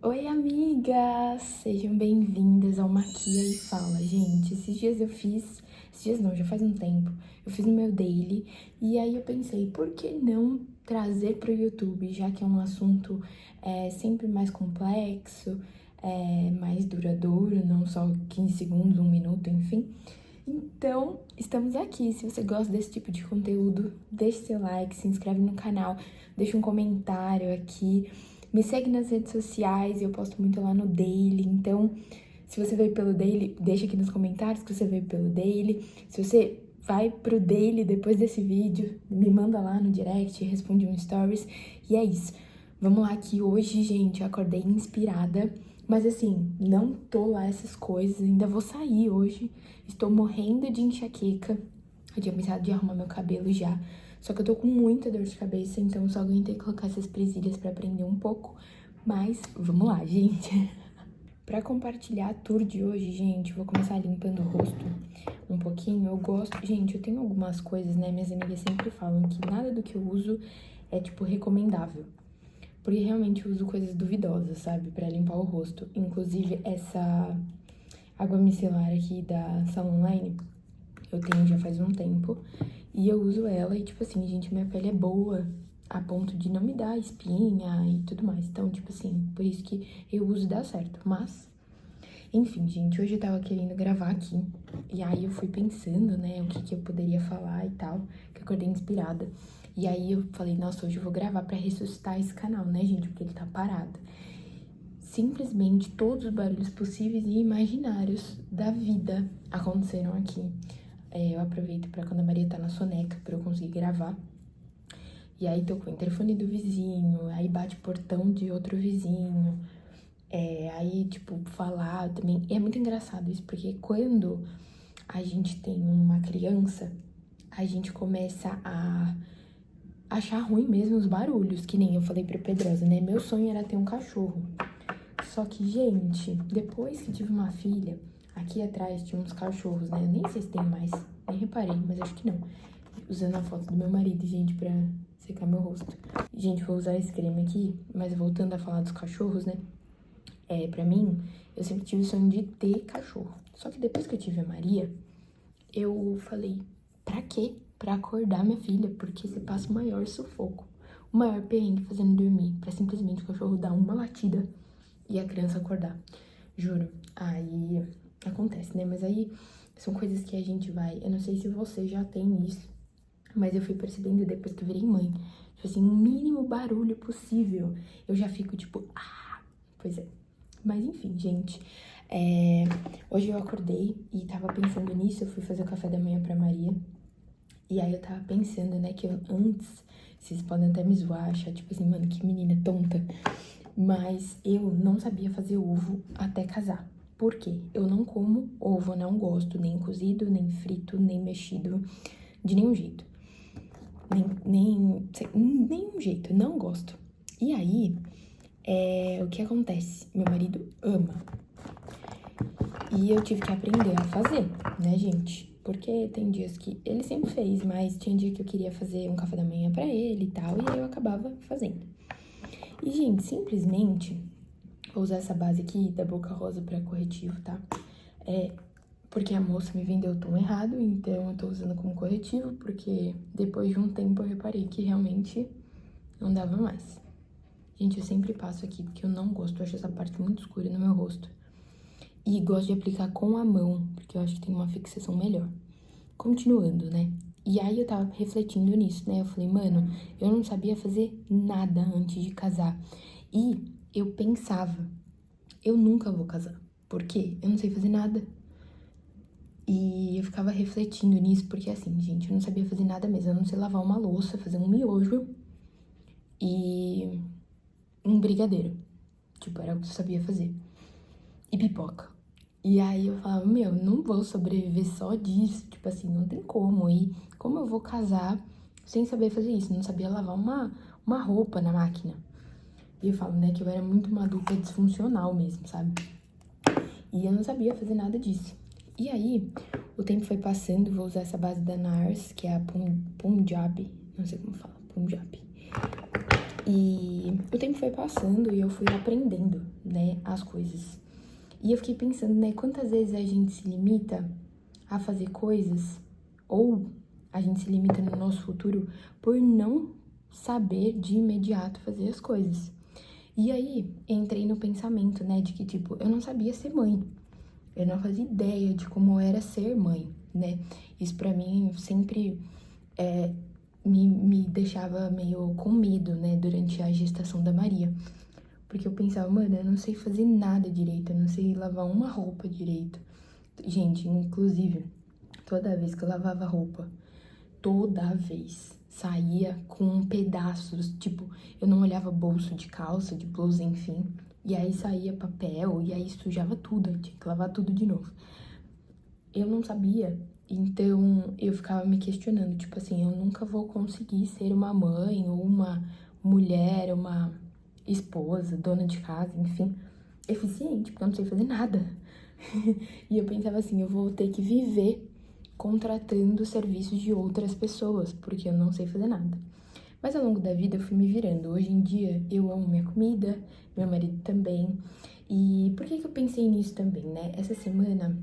Oi, amigas! Sejam bem-vindas ao Maquia e Fala. Gente, esses dias não, já faz um tempo, eu fiz no meu daily e aí eu pensei, por que não trazer para o YouTube, já que é um assunto sempre mais complexo, mais duradouro, não só 15 segundos, 1 minuto, enfim. Então, estamos aqui. Se você gosta desse tipo de conteúdo, deixe seu like, se inscreve no canal, deixa um comentário aqui. Me segue nas redes sociais, eu posto muito lá no Daily. Então, se você veio pelo Daily, deixa aqui nos comentários que você veio pelo Daily. Se você vai pro Daily depois desse vídeo, me manda lá no direct, responde um stories. E é isso. Vamos lá que hoje, gente, eu acordei inspirada. Mas assim, não tô lá essas coisas, ainda vou sair hoje. Estou morrendo de enxaqueca. Eu tinha pensado em arrumar meu cabelo já. Só que eu tô com muita dor de cabeça, então só aguentei colocar essas presilhas pra prender um pouco. Mas vamos lá, gente. Pra compartilhar a tour de hoje, gente, vou começar limpando o rosto um pouquinho. Eu gosto... Gente, eu tenho algumas coisas, né? Minhas amigas sempre falam que nada do que eu uso é, tipo, recomendável. Porque realmente eu uso coisas duvidosas, sabe? Pra limpar o rosto. Inclusive, essa água micelar aqui da Salon Line, eu tenho já faz um tempo. E eu uso ela e, tipo assim, gente, minha pele é boa a ponto de não me dar espinha e tudo mais. Então, tipo assim, por isso que eu uso e dá certo. Mas, enfim, gente, hoje eu tava querendo gravar aqui. E aí eu fui pensando, né, o que eu poderia falar e tal, que eu acordei inspirada. E aí eu falei, nossa, hoje eu vou gravar pra ressuscitar esse canal, né, gente, porque ele tá parado. Simplesmente todos os barulhos possíveis e imaginários da vida aconteceram aqui. Eu aproveito pra quando a Maria tá na soneca, pra eu conseguir gravar. E aí tocou o interfone do vizinho, aí bate portão de outro vizinho. Aí, tipo, falar também. E é muito engraçado isso, porque quando a gente tem uma criança, a gente começa a achar ruim mesmo os barulhos, que nem eu falei pra Pedrosa, né? Meu sonho era ter um cachorro. Só que, gente, depois que tive uma filha, aqui atrás tinha uns cachorros, né? Eu nem sei se tem mais, nem reparei, mas acho que não. Usando a foto do meu marido, gente, pra secar meu rosto. Gente, vou usar esse creme aqui, mas voltando a falar dos cachorros, né? Pra mim, eu sempre tive o sonho de ter cachorro. Só que depois que eu tive a Maria, eu falei, pra quê? Pra acordar minha filha, porque você passa o maior sufoco, o maior perrengue fazendo dormir, pra simplesmente o cachorro dar uma latida e a criança acordar. Juro. Aí acontece, né? Mas aí são coisas que a gente vai... Eu não sei se você já tem isso, mas eu fui percebendo depois que eu virei mãe. Tipo assim, o mínimo barulho possível, eu já fico tipo, ah, pois é. Mas enfim, gente, hoje eu acordei e tava pensando nisso, eu fui fazer o café da manhã pra Maria. E aí eu tava pensando, né, que eu antes, vocês podem até me zoar, achar tipo assim, mano, que menina tonta. Mas eu não sabia fazer ovo até casar. Por quê? Eu não como ovo, não gosto, nem cozido, nem frito, nem mexido, de nenhum jeito. Nenhum jeito, não gosto. E aí, o que acontece? Meu marido ama. E eu tive que aprender a fazer, né, gente? Porque tem dias que ele sempre fez, mas tinha dia que eu queria fazer um café da manhã pra ele e tal, e aí eu acabava fazendo. E, gente, simplesmente, vou usar essa base aqui da Boca Rosa pra corretivo, tá? Porque a moça me vendeu o tom errado, então eu tô usando como corretivo, porque depois de um tempo eu reparei que realmente não dava mais. Gente, eu sempre passo aqui, porque eu não gosto, eu acho essa parte muito escura no meu rosto. E gosto de aplicar com a mão, porque eu acho que tem uma fixação melhor. Continuando, né? E aí eu tava refletindo nisso, né? Eu falei, mano, eu não sabia fazer nada antes de casar. E eu pensava, eu nunca vou casar. Por quê? Eu não sei fazer nada. E eu ficava refletindo nisso, porque assim, gente, eu não sabia fazer nada mesmo. Eu não sei lavar uma louça, fazer um miojo e um brigadeiro. Tipo, era o que eu sabia fazer. E pipoca. E aí eu falava, meu, não vou sobreviver só disso. Tipo assim, não tem como. E como eu vou casar sem saber fazer isso? Não sabia lavar uma roupa na máquina. E eu falo, né, que eu era muito uma adulta disfuncional mesmo, sabe? E eu não sabia fazer nada disso. E aí, o tempo foi passando, vou usar essa base da NARS, que é a Punjab, não sei como fala, Punjab. E o tempo foi passando e eu fui aprendendo, né, as coisas. E eu fiquei pensando, né, quantas vezes a gente se limita a fazer coisas, ou a gente se limita no nosso futuro por não saber de imediato fazer as coisas. E aí, entrei no pensamento, né, de que, tipo, eu não sabia ser mãe. Eu não fazia ideia de como era ser mãe, né? Isso pra mim sempre me deixava meio com medo, né, durante a gestação da Maria. Porque eu pensava, mano, eu não sei fazer nada direito, eu não sei lavar uma roupa direito. Gente, inclusive, toda vez que eu lavava roupa, toda vez saía com pedaços, tipo, eu não olhava bolso de calça, de blusa, enfim. E aí saía papel, e aí sujava tudo, eu tinha que lavar tudo de novo. Eu não sabia, então eu ficava me questionando, tipo assim, eu nunca vou conseguir ser uma mãe ou uma mulher, uma esposa, dona de casa, enfim, eficiente, porque eu não sei fazer nada. E eu pensava assim, eu vou ter que viver contratando serviços de outras pessoas, porque eu não sei fazer nada. Mas ao longo da vida eu fui me virando. Hoje em dia eu amo minha comida, meu marido também. E por que eu pensei nisso também, né? Essa semana,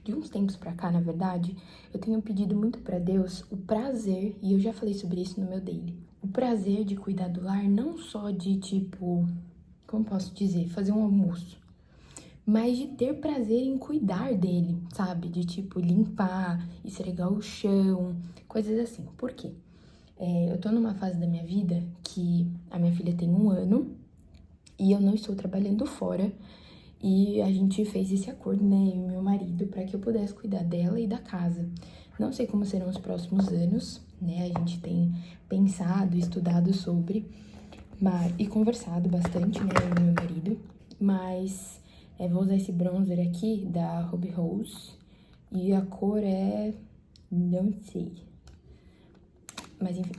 de uns tempos pra cá, na verdade, eu tenho pedido muito pra Deus o prazer, e eu já falei sobre isso no meu daily. O prazer de cuidar do lar, não só de tipo, como posso dizer, fazer um almoço, mas de ter prazer em cuidar dele, sabe? De tipo limpar, esfregar o chão, coisas assim. Por quê? Eu tô numa fase da minha vida que a minha filha tem 1 ano e eu não estou trabalhando fora. E a gente fez esse acordo, né, eu e meu marido, para que eu pudesse cuidar dela e da casa. Não sei como serão os próximos anos, né? A gente tem pensado, estudado sobre, e conversado bastante, né, eu e meu marido. Mas vou usar esse bronzer aqui da Ruby Rose e a cor é, não sei. Mas enfim,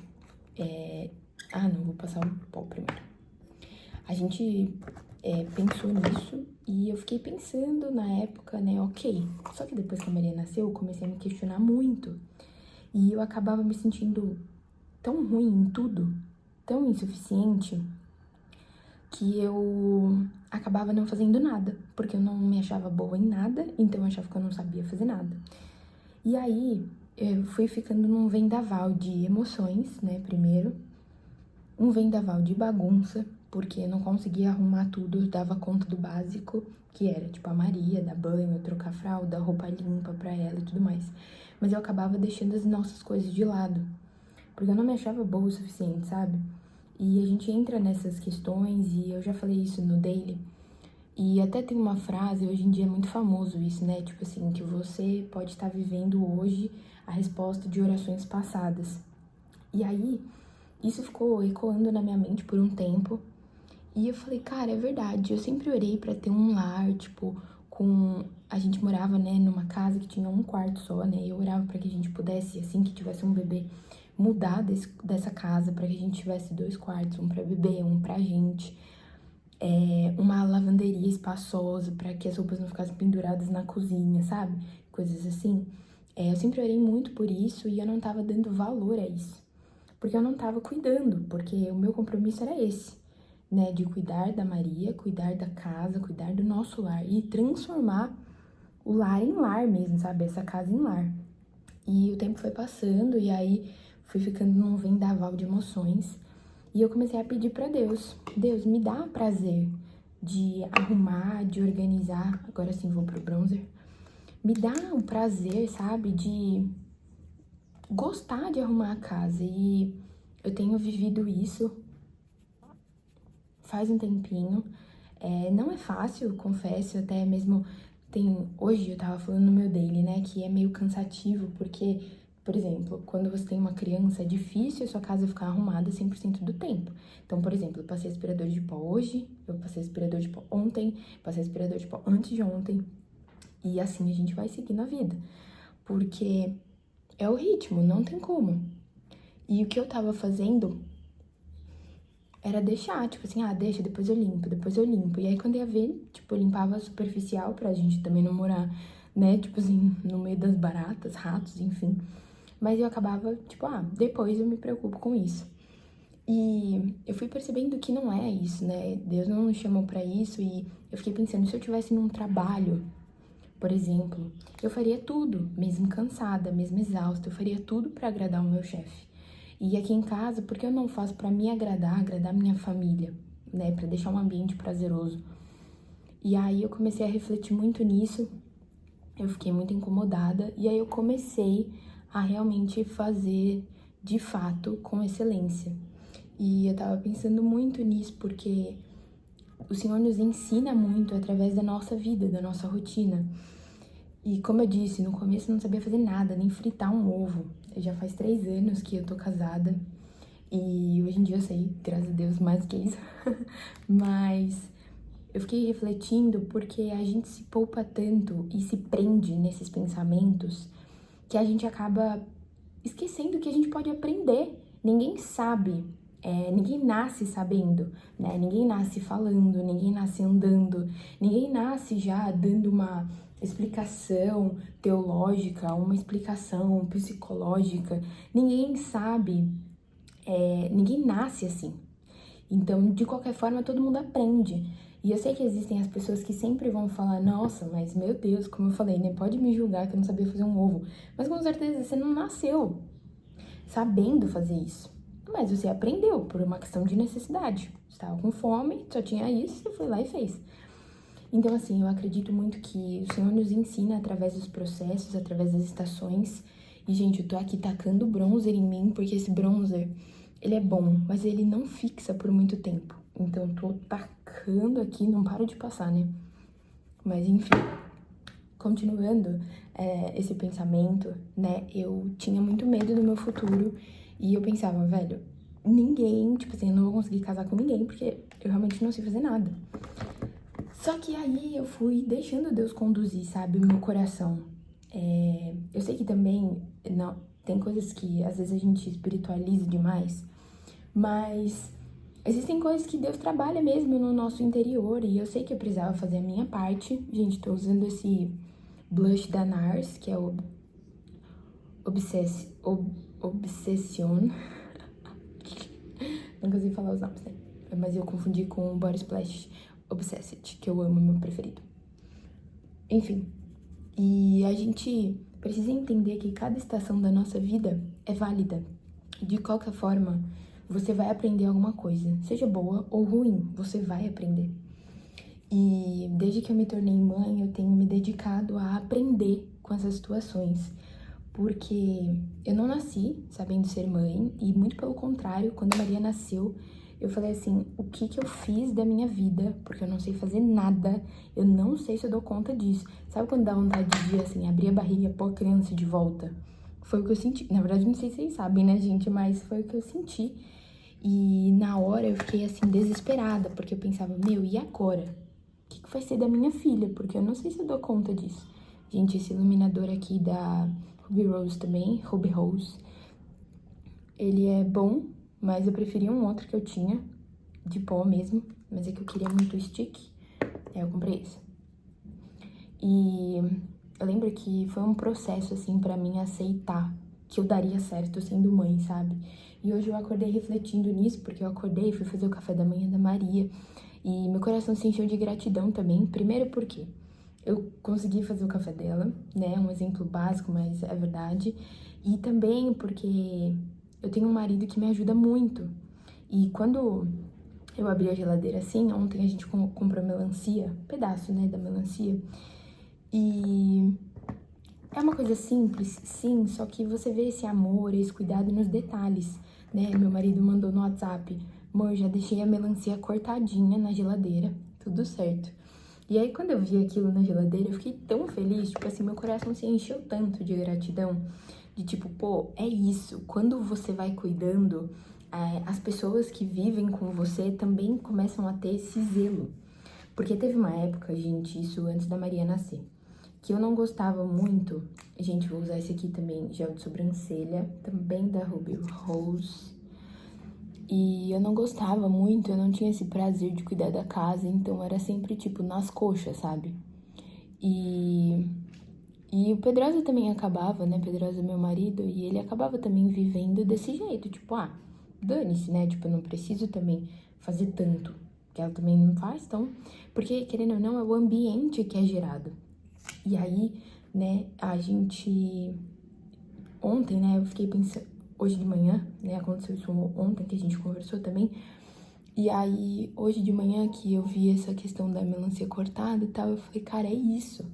não, vou passar o pó primeiro. A gente pensou nisso e eu fiquei pensando na época, né, ok. Só que depois que a Maria nasceu, eu comecei a me questionar muito. E eu acabava me sentindo tão ruim em tudo, tão insuficiente, que eu acabava não fazendo nada. Porque eu não me achava boa em nada, então eu achava que eu não sabia fazer nada. E aí, eu fui ficando num vendaval de emoções, né, primeiro. Um vendaval de bagunça, porque eu não conseguia arrumar tudo, eu dava conta do básico, que era tipo a Maria, dar banho, trocar fralda, roupa limpa pra ela e tudo mais. Mas eu acabava deixando as nossas coisas de lado, porque eu não me achava boa o suficiente, sabe? E a gente entra nessas questões, e eu já falei isso no Daily, e até tem uma frase, hoje em dia é muito famoso isso, né? Tipo assim, que você pode estar vivendo hoje a resposta de orações passadas. E aí, isso ficou ecoando na minha mente por um tempo. E eu falei, cara, é verdade. Eu sempre orei pra ter um lar, tipo, com... A gente morava, né, numa casa que tinha um quarto só, né? E eu orava pra que a gente pudesse, assim que tivesse um bebê, mudar dessa casa, pra que a gente tivesse 2 quartos, um pra bebê, um pra gente. Uma lavanderia espaçosa pra que as roupas não ficassem penduradas na cozinha, sabe? Coisas assim. Eu sempre orei muito por isso e eu não tava dando valor a isso. Porque eu não tava cuidando, porque o meu compromisso era esse, né? De cuidar da Maria, cuidar da casa, cuidar do nosso lar e transformar o lar em lar mesmo, sabe? Essa casa em lar. E o tempo foi passando e aí fui ficando num vendaval de emoções. E eu comecei a pedir pra Deus, Deus, me dá prazer de arrumar, de organizar. Agora sim vou pro bronzer. Me dá o prazer, sabe, de gostar de arrumar a casa. E eu tenho vivido isso faz um tempinho. Não é fácil, confesso, até mesmo hoje eu tava falando no meu daily, né, que é meio cansativo, porque, por exemplo, quando você tem uma criança, é difícil a sua casa ficar arrumada 100% do tempo. Então, por exemplo, eu passei aspirador de pó hoje, eu passei aspirador de pó ontem, passei aspirador de pó antes de ontem, e assim a gente vai seguindo a vida, porque é o ritmo, não tem como. E o que eu tava fazendo era deixar, tipo assim, deixa, depois eu limpo, depois eu limpo. E aí, quando ia ver, tipo, eu limpava superficial pra gente também não morar, né, tipo assim, no meio das baratas, ratos, enfim. Mas eu acabava, tipo, depois eu me preocupo com isso. E eu fui percebendo que não é isso, né? Deus não nos chamou pra isso e eu fiquei pensando, se eu tivesse num trabalho, por exemplo, eu faria tudo, mesmo cansada, mesmo exausta, eu faria tudo pra agradar o meu chefe. E aqui em casa, por que eu não faço pra me agradar, agradar minha família, né? Pra deixar um ambiente prazeroso. E aí eu comecei a refletir muito nisso, eu fiquei muito incomodada e aí eu comecei a realmente fazer de fato com excelência. E eu tava pensando muito nisso porque o Senhor nos ensina muito através da nossa vida, da nossa rotina. E como eu disse, no começo eu não sabia fazer nada, nem fritar um ovo. Já faz 3 anos que eu tô casada e hoje em dia eu sei, graças a Deus, mais do que isso. Mas eu fiquei refletindo porque a gente se poupa tanto e se prende nesses pensamentos que a gente acaba esquecendo que a gente pode aprender. Ninguém sabe, ninguém nasce sabendo, né? Ninguém nasce falando, ninguém nasce andando, ninguém nasce já dando uma explicação teológica, uma explicação psicológica. Ninguém sabe, ninguém nasce assim. Então, de qualquer forma, todo mundo aprende. E eu sei que existem as pessoas que sempre vão falar, nossa, mas meu Deus, como eu falei, nem pode me julgar que eu não sabia fazer um ovo. Mas com certeza você não nasceu sabendo fazer isso. Mas você aprendeu por uma questão de necessidade. Você estava com fome, só tinha isso, você foi lá e fez. Então, assim, eu acredito muito que o Senhor nos ensina através dos processos, através das estações. E, gente, eu tô aqui tacando bronzer em mim, porque esse bronzer, ele é bom, mas ele não fixa por muito tempo. Então, eu tô tacando aqui, não paro de passar, né? Mas, enfim, continuando esse pensamento, né? Eu tinha muito medo do meu futuro e eu pensava, velho, ninguém, tipo assim, eu não vou conseguir casar com ninguém porque eu realmente não sei fazer nada. Só que aí eu fui deixando Deus conduzir, sabe, o meu coração. Eu sei que também não, tem coisas que às vezes a gente espiritualiza demais, mas existem coisas que Deus trabalha mesmo no nosso interior e eu sei que eu precisava fazer a minha parte. Gente, tô usando esse blush da NARS, que é o Obsession. Não consigo falar os nomes, né? Mas eu confundi com o Body Splash Obsessed, que eu amo, meu preferido. Enfim, e a gente precisa entender que cada estação da nossa vida é válida. De qualquer forma, você vai aprender alguma coisa, seja boa ou ruim, você vai aprender. E desde que eu me tornei mãe, eu tenho me dedicado a aprender com essas situações, porque eu não nasci sabendo ser mãe e muito pelo contrário, quando a Maria nasceu, eu falei assim, o que que eu fiz da minha vida? Porque eu não sei fazer nada, eu não sei se eu dou conta disso. Sabe quando dá vontade de, assim, abrir a barriga e pôr a criança de volta? Foi o que eu senti. Na verdade, não sei se vocês sabem, né, gente? Mas foi o que eu senti. E na hora eu fiquei, assim, desesperada, porque eu pensava, meu, e agora? O que que vai ser da minha filha? Porque eu não sei se eu dou conta disso. Gente, esse iluminador aqui da Ruby Rose também, Ruby Rose, ele é bom, mas eu preferia um outro que eu tinha, de pó mesmo, mas é que eu queria muito o stick, aí eu comprei esse. E eu lembro que foi um processo, assim, pra mim aceitar que eu daria certo sendo mãe, sabe? E hoje eu acordei refletindo nisso, porque eu acordei, fui fazer o café da manhã da Maria, e meu coração se encheu de gratidão também, primeiro porque eu consegui fazer o café dela, né? Um exemplo básico, mas é verdade. E também porque eu tenho um marido que me ajuda muito. E quando eu abri a geladeira assim, ontem a gente comprou melancia, um pedaço, né, da melancia. E é uma coisa simples, sim, só que você vê esse amor, esse cuidado nos detalhes, né? Meu marido mandou no WhatsApp, amor, já deixei a melancia cortadinha na geladeira, tudo certo. E aí, quando eu vi aquilo na geladeira, eu fiquei tão feliz, tipo assim, meu coração se encheu tanto de gratidão, de tipo, pô, é isso. Quando você vai cuidando, as pessoas que vivem com você também começam a ter esse zelo. Porque teve uma época, gente, isso antes da Maria nascer, que eu não gostava muito. Gente, vou usar esse aqui também, gel de sobrancelha, também da Ruby Rose. E eu não gostava muito, eu não tinha esse prazer de cuidar da casa, então era sempre, tipo, nas coxas, sabe? E o Pedrosa também acabava, né? Pedrosa é meu marido, e ele acabava também vivendo desse jeito, tipo, dane-se, né? Tipo, eu não preciso também fazer tanto, que ela também não faz, então... Porque, querendo ou não, é o ambiente que é gerado. E aí, né, a gente... Ontem, né, eu fiquei pensando... Hoje de manhã, né, aconteceu isso ontem, que a gente conversou também. E aí, hoje de manhã que eu vi essa questão da melancia cortada e tal, eu falei, cara, é isso.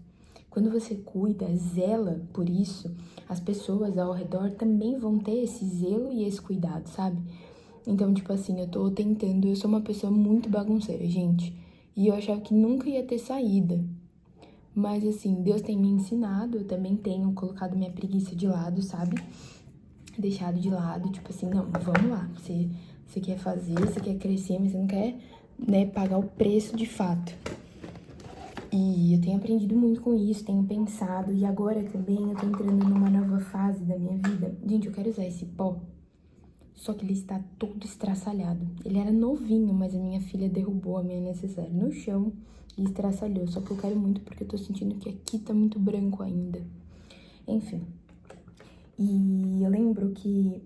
Quando você cuida, zela por isso, as pessoas ao redor também vão ter esse zelo e esse cuidado, sabe? Então, tipo assim, eu tô tentando, eu sou uma pessoa muito bagunceira, gente. E eu achava que nunca ia ter saída. Mas assim, Deus tem me ensinado, eu também tenho colocado minha preguiça de lado, sabe? Deixado de lado, tipo assim, não, vamos lá, você quer fazer, você quer crescer, mas você não quer, né, pagar o preço de fato. E eu tenho aprendido muito com isso, tenho pensado, e agora também eu tô entrando numa nova fase da minha vida. Gente, eu quero usar esse pó, só que ele está todo estraçalhado. Ele era novinho, mas a minha filha derrubou a minha necessaire no chão e estraçalhou. Só que eu quero muito porque eu tô sentindo que aqui tá muito branco ainda. Enfim. E eu lembro que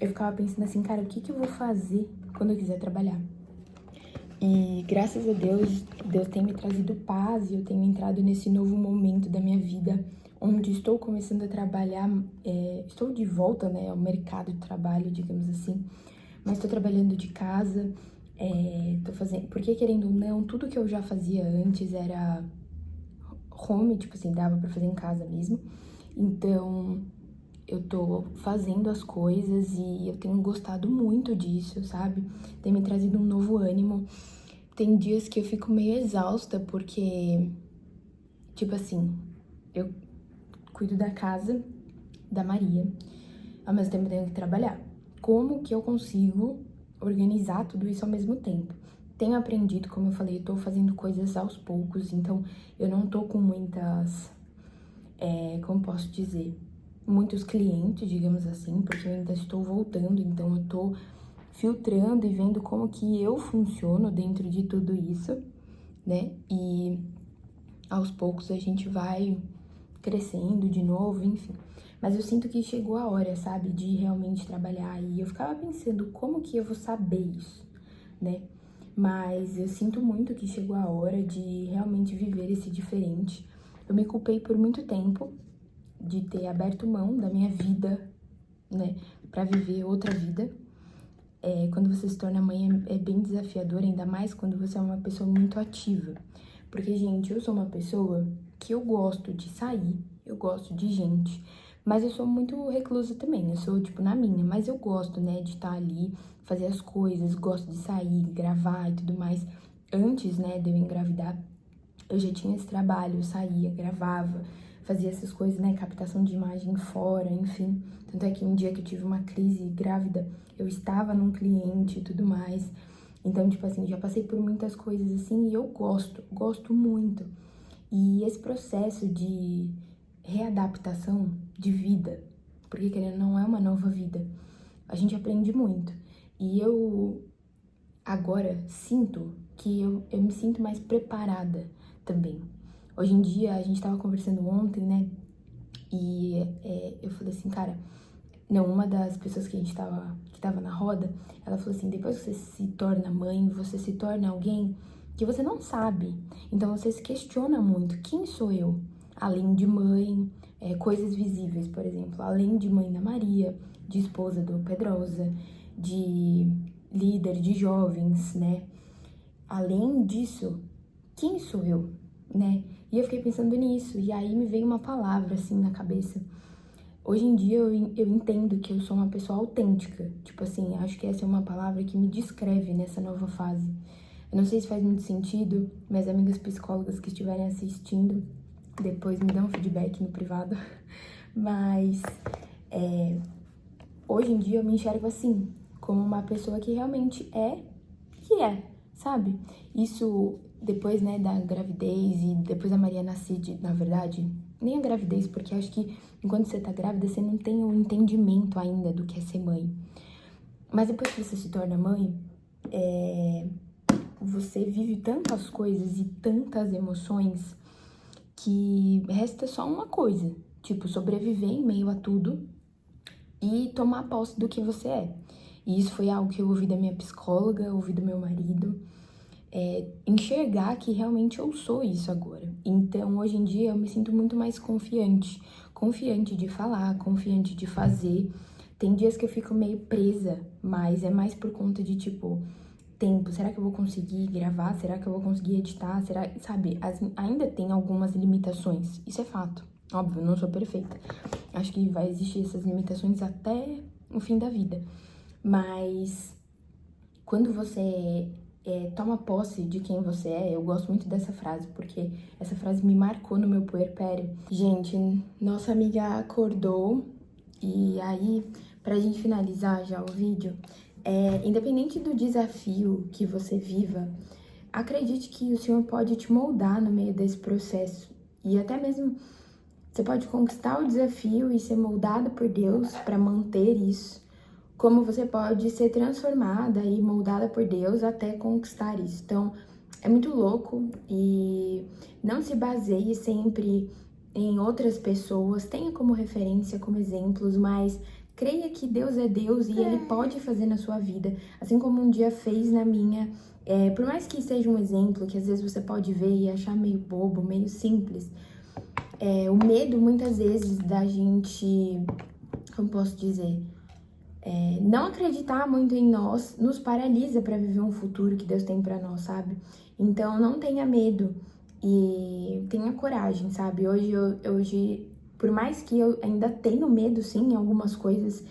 eu ficava pensando assim, cara, o que eu vou fazer quando eu quiser trabalhar? E graças a Deus, Deus tem me trazido paz e eu tenho entrado nesse novo momento da minha vida, onde estou começando a trabalhar, estou de volta, né, ao mercado de trabalho, digamos assim, mas estou trabalhando de casa, tô fazendo, porque querendo ou não, tudo que eu já fazia antes era home, tipo assim, dava pra fazer em casa mesmo, então eu tô fazendo as coisas e eu tenho gostado muito disso, sabe? Tem me trazido um novo ânimo. Tem dias que eu fico meio exausta porque, tipo assim, eu cuido da casa da Maria, ao mesmo tempo eu tenho que trabalhar. Como que eu consigo organizar tudo isso ao mesmo tempo? Tenho aprendido, como eu falei, eu tô fazendo coisas aos poucos, então eu não tô com muitas, como posso dizer, muitos clientes, digamos assim, porque eu ainda estou voltando, então eu tô filtrando e vendo como que eu funciono dentro de tudo isso, né? E aos poucos a gente vai crescendo de novo, enfim. Mas eu sinto que chegou a hora, sabe, de realmente trabalhar. E eu ficava pensando como que eu vou saber isso, né? Mas eu sinto muito que chegou a hora de realmente viver esse diferente. Eu me culpei por muito tempo de ter aberto mão da minha vida, né, pra viver outra vida. Quando você se torna mãe é bem desafiador, ainda mais quando você é uma pessoa muito ativa. Porque, gente, eu sou uma pessoa que eu gosto de sair, eu gosto de gente, mas eu sou muito reclusa também, eu sou, tipo, na minha, mas eu gosto, né, de estar ali, fazer as coisas, gosto de sair, gravar e tudo mais. Antes, né, de eu engravidar, eu já tinha esse trabalho, eu saía, gravava, fazia essas coisas, né, captação de imagem fora, enfim. Tanto é que um dia que eu tive uma crise grávida, eu estava num cliente e tudo mais. Então, tipo assim, já passei por muitas coisas assim e eu gosto muito. E esse processo de readaptação de vida, porque querendo não é uma nova vida, a gente aprende muito. E eu agora sinto que eu me sinto mais preparada também. Hoje em dia, a gente tava conversando ontem, né? E eu falei assim, cara, não, uma das pessoas que tava na roda, ela falou assim, depois que você se torna mãe, você se torna alguém que você não sabe. Então você se questiona muito, quem sou eu? Além de mãe, coisas visíveis, por exemplo, além de mãe da Maria, de esposa do Pedrosa, de líder de jovens, né? Além disso, quem sou eu, né? E eu fiquei pensando nisso, e aí me veio uma palavra assim na cabeça. Hoje em dia eu entendo que eu sou uma pessoa autêntica. Tipo assim, acho que essa é uma palavra que me descreve nessa nova fase. Eu não sei se faz muito sentido, mas amigas psicólogas que estiverem assistindo, depois me dão um feedback no privado. Mas hoje em dia eu me enxergo assim, como uma pessoa que realmente sabe? Isso depois, né, da gravidez e depois da Maria nascer, na verdade, nem a gravidez, porque acho que enquanto você tá grávida, você não tem o entendimento ainda do que é ser mãe. Mas depois que você se torna mãe, você vive tantas coisas e tantas emoções que resta só uma coisa, tipo, sobreviver em meio a tudo e tomar posse do que você é. E isso foi algo que eu ouvi da minha psicóloga, ouvi do meu marido. Enxergar que realmente eu sou isso agora. Então, hoje em dia, eu me sinto muito mais confiante. Confiante de falar, confiante de fazer. Tem dias que eu fico meio presa, mas é mais por conta de, tipo, tempo. Será que eu vou conseguir gravar? Será que eu vou conseguir editar? Será, sabe, ainda tem algumas limitações. Isso é fato. Óbvio, eu não sou perfeita. Acho que vai existir essas limitações até o fim da vida. Mas quando você toma posse de quem você é, eu gosto muito dessa frase, porque essa frase me marcou no meu puerpério. Gente, nossa amiga acordou, e aí, pra gente finalizar já o vídeo, independente do desafio que você viva, acredite que o Senhor pode te moldar no meio desse processo. E até mesmo você pode conquistar o desafio e ser moldada por Deus para manter isso. Como você pode ser transformada e moldada por Deus até conquistar isso. Então, é muito louco e não se baseie sempre em outras pessoas, tenha como referência, como exemplos, mas creia que Deus é Deus e Ele pode fazer na sua vida, assim como um dia fez na minha. Por mais que seja um exemplo que às vezes você pode ver e achar meio bobo, meio simples, o medo muitas vezes da gente, como posso dizer, não acreditar muito em nós nos paralisa para viver um futuro que Deus tem para nós, sabe? Então não tenha medo e tenha coragem, sabe? Hoje, por mais que eu ainda tenha medo, sim, em algumas coisas,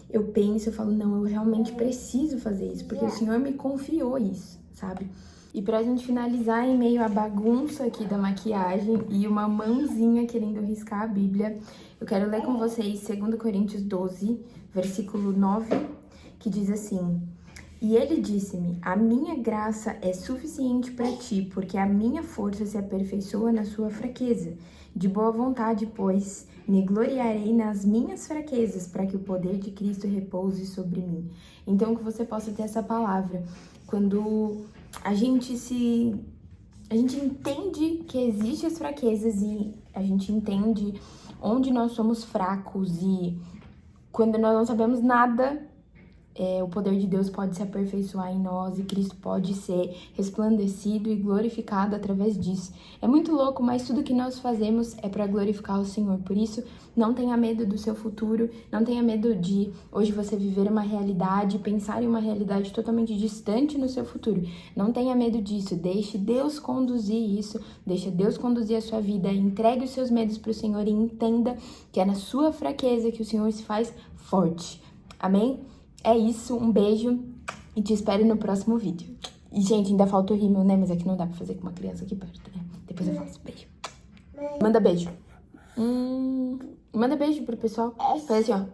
eu penso, eu falo, não, eu realmente preciso fazer isso, porque o Senhor me confiou isso, sabe? E pra gente finalizar, em meio à bagunça aqui da maquiagem e uma mãozinha querendo riscar a Bíblia, eu quero ler com vocês 2 Coríntios 12, versículo 9, que diz assim: E ele disse-me, a minha graça é suficiente para ti, porque a minha força se aperfeiçoa na sua fraqueza. De boa vontade, pois, me gloriarei nas minhas fraquezas, para que o poder de Cristo repouse sobre mim. Então, que você possa ter essa palavra. Quando a gente entende que existem as fraquezas e a gente entende onde nós somos fracos e quando nós não sabemos nada, o poder de Deus pode se aperfeiçoar em nós e Cristo pode ser resplandecido e glorificado através disso. É muito louco, mas tudo que nós fazemos é para glorificar o Senhor. Por isso, não tenha medo do seu futuro, não tenha medo de hoje você viver uma realidade, pensar em uma realidade totalmente distante no seu futuro. Não tenha medo disso, deixe Deus conduzir isso, deixe Deus conduzir a sua vida, entregue os seus medos para o Senhor e entenda que é na sua fraqueza que o Senhor se faz forte. Amém? É isso, um beijo e te espero no próximo vídeo. E, gente, ainda falta o rímel, né? Mas aqui não dá pra fazer com uma criança aqui perto, né? Depois eu faço. Beijo. Manda beijo. Manda beijo pro pessoal. Faz assim, ó.